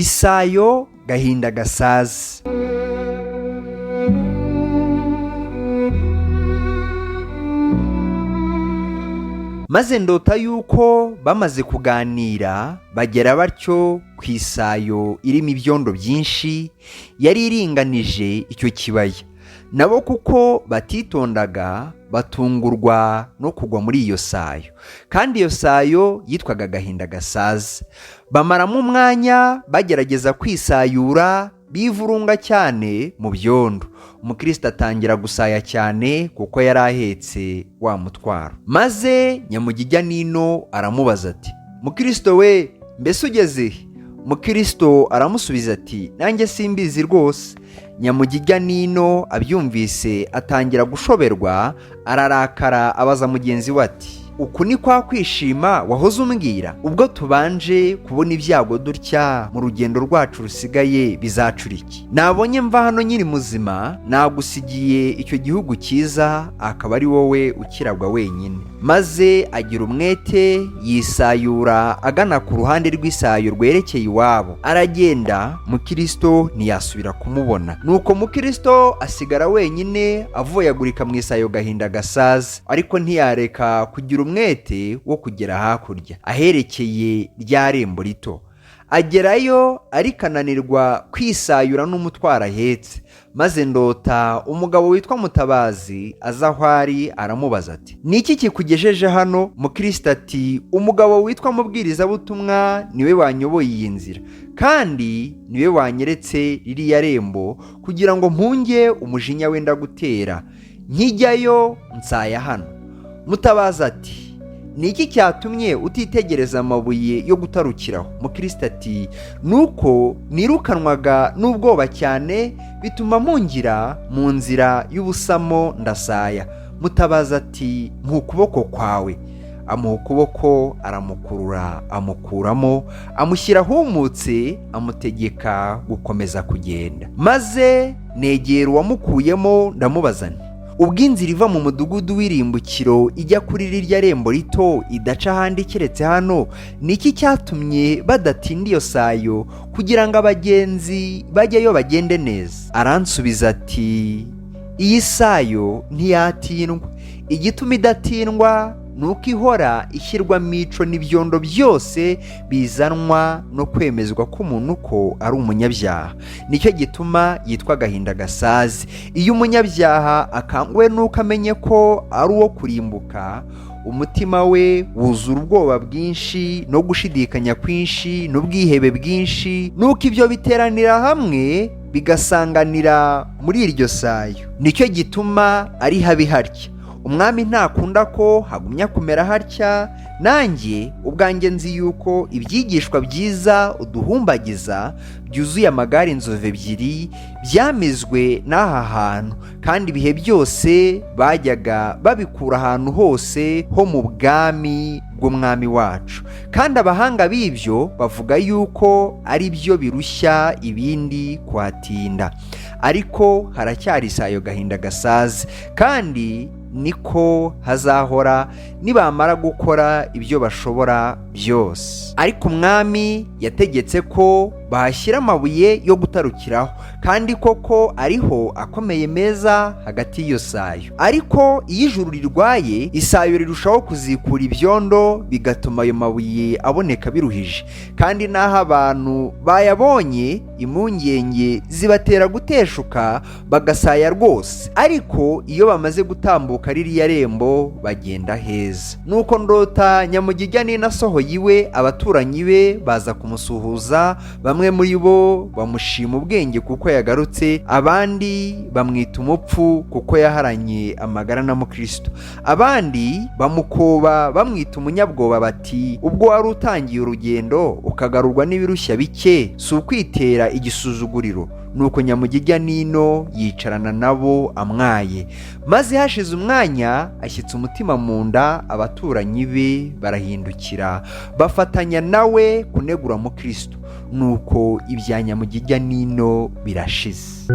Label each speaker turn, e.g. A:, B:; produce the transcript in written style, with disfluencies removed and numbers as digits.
A: Isayo Gahinda Gasaze. Maze ndota yuko bamaze kuganira bagera batyo ku isayo irimo ibyondo byinshi yari iringanije icyo kibaya. Nabo kuko batitondaga batungurwa no kugwa muri iyo sayo, kandi iyo sayo yitwaga Gahinda Gasaze. Bamaramo umwanya bagerageza kwisayura, bivurunga cyane mu byondo. Umukristo atangira gusaya cyane kuko yari ahetse wa mutwaro. Maze Nyamugijya Nino aramubaza ati, "Mukristo we, mbese ugeze he?" Mukristo aramusubiza ati, "Nanjye simbizi rwose." Nyamugijya Nino abyumvise atangira gushoberwa, ararakara abaza mugenzi we ati, "Uku ni kwa kwishima wahoze umbwira? Ubwo tubanje kubona ibyago dutya mu rugendo rwacu rusigaye bizacura iki? Nabonye mva hano nyiri muzima, nagusigiye icyo gihugu cyiza, akaba ari wowe ukiragwa wenyine." Maze agira umwete yisayura agana ku ruhande rw'isayo rwerekeye iwabo. Aragenda, Mukristo ntiyasubira kumubona. Nuko Mukristo asigara wenyine avoyagurika mu isayo Gahinda Gasaze, ariko ntiyareka kugira umwete wo kugera hakurya aherekeye rya rembo rito. Agerayo arikananirwa kwisayura n'umutwaro ahetse. Maze ndota umugabo witwa Mutabazi aza aho ari, aramubaza ati, "Ni iki kikugejeje hano?" Mukristo ati, "Umugabo witwa Mubwirizabutumwa niwe wanyoboye iyi nzira, kandi niwe wanyeretse ririya rembo kugira ngo mpunge umujinya wenda gutera. Nkijyayo nsaya hano." Mutabazi ati, "Ni iki cyatumye utitegereza amabuye yo gutarukiraho?" Mukristo ati, "Nuko nirukanwaga n'ubwoba cyane, bituma mungira mu nzira y'ubusamo ndasaya." Mutabazi ati, "Mpa ukuboko kwawe." Amuha ukuboko, aramukurura amukuramo, amushyira ahumutse, amutegeka gukomeza kugenda. Maze negera uwamukuyemo ndamubaza nti, "Ubwo inzira iva mu mudugudu w'irimbukiro ijya kuri rirya rembo rito idaca ahandi keretse hano, ni iki cyatumye badatinda iyo sayo kugira ngo abagenzi bajyeyo bagende neza?" Aransubiza ati, "Iyi sayo ntiyatindwa. Igituma idatindwa nuko ihora ishyirwamo ico n'ibyondo byose bizanwa no kwemezwa ko umuntu ko ari umunyabyaha. Nicyo gituma yitwa Gahinda Gasaze. Iyo umunyabyaha akanguwe nuko amenye ko ari uwo kurimbuka, umutima we wuzura ubwoba bwinshi no gushidikanya kwinshi n'ubwihebe bwinshi, nuko ibyo biteranira hamwe bigasanganira muri iryo sayo. Nicyo gituma ari habi harya. Umwami ntakunda ko hagumya kumera hatya. Nanjye ubwanjye nzi yuko ibyigishwa byiza uduhumbagiza byuzuye amagare inzovu ebyiri byamezwe n'aha hantu, kandi ibihe byose bajyaga babikura ahantu hose ho mu bwami bw'umwami wacu, kandi abahanga b'ibyo bavuga yuko ari byo birushya ibindi kuhatinda. Ariko haracyari isayo Gahinda Gasaze, kandi niko hazahora nibamara gukora ibyo bashobora byose. Ariko umwami yategetse ko bahashyira amabuye yo gutarukiraho, kandi koko ariho akomeye meza hagati y'iyo sayo. Ariko iyo ijuru rirwaye, isayo rirushaho kuzikura ibyondo, bigatuma ayo mabuye aboneka biruhije, kandi n'aho abantu bayabonye impungenge zibatera guteshuka bagasaya rwose. Ariko iyo bamaze gutambuka ririya rembo bagenda heza. Nuko ndota Nyamugijya Nino asohoye iwe, abaturanyi be baza kumusuhuza. Bamwe muri bo bamushima ubwenge kuko yagarutse, abandi bamwita umupfu kuko yaharanye amagara na Mukristo, abandi bamukoba bamwita umunyabwoba bati, "Ubwo wari utangiye urugendo ukagarurwa n'ibirushya bike, si ukwitera igisuzuguriro?" Nuko Nyamugijya Nino yicarana nabo amwaye. Maze hashize umwanya ashyitse umutima mu nda, abaturanyi be barahindukira bafatanya nawe kunegura Mukristo. Nuko ibya Nyamugijya Nino birashize.